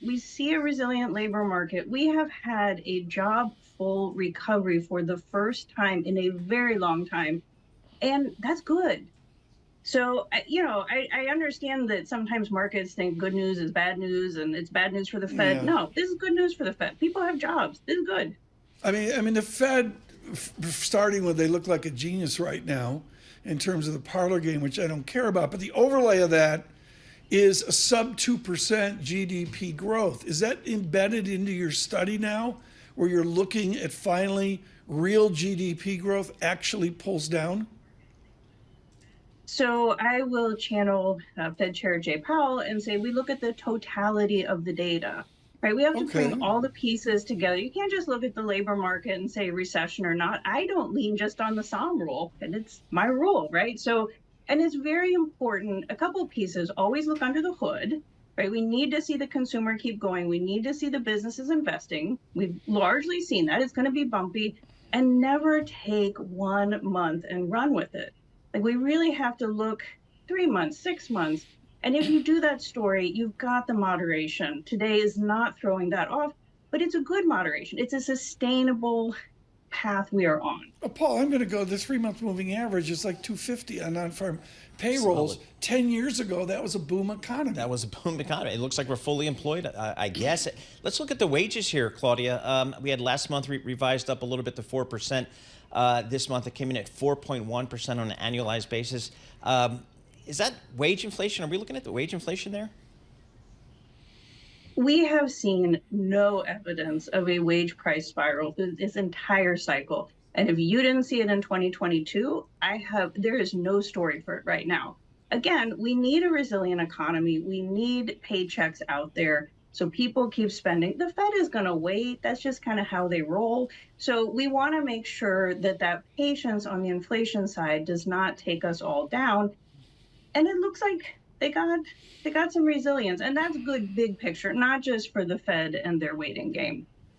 We see a resilient labor market. We have had a job-full recovery for the first time in a very long time, and that's good. So, I understand that sometimes markets think good news is bad news and it's bad news for the Fed. Yeah. No, this is good news for the Fed. People have jobs. This is good. I mean, the Fed, starting with, they look like a genius right now in terms of the parlor game, which I don't care about. But the overlay of that is a sub 2% GDP growth. Is that embedded into your study now, where you're looking at finally real GDP growth actually pulls down? So I will channel Fed Chair Jay Powell and say, we look at the totality of the data, right? We have to bring all the pieces together. You can't just look at the labor market and say recession or not. I don't lean just on the Sahm rule, and it's my rule, right? So, and it's very important, a couple of pieces, always look under the hood, right? We need to see the consumer keep going. We need to see the businesses investing. We've largely seen that. It's going to be bumpy, and never take 1 month and run with it. Like, we really have to look 3 months, 6 months. And if you do that story, you've got the moderation. Today is not throwing that off, but it's a good moderation. It's a sustainable path we are on. Paul, I'm going to go, the 3-month moving average is like 250 on non-farm payrolls. Solid. 10 years ago, that was a boom economy. That was a boom economy. It looks like we're fully employed, I guess. Let's look at the wages here, Claudia. We had last month revised up a little bit to 4%. This month, it came in at 4.1% on an annualized basis. Is that wage inflation? Are we looking at the wage inflation there? We have seen no evidence of a wage price spiral through this entire cycle. And if you didn't see it in 2022, there is no story for it right now. Again, we need a resilient economy. We need paychecks out there so people keep spending. The Fed is going to wait. That's just kind of how they roll. So we want to make sure that that patience on the inflation side does not take us all down. And it looks like they got some resilience, and that's good big picture, not just for the Fed and their waiting game.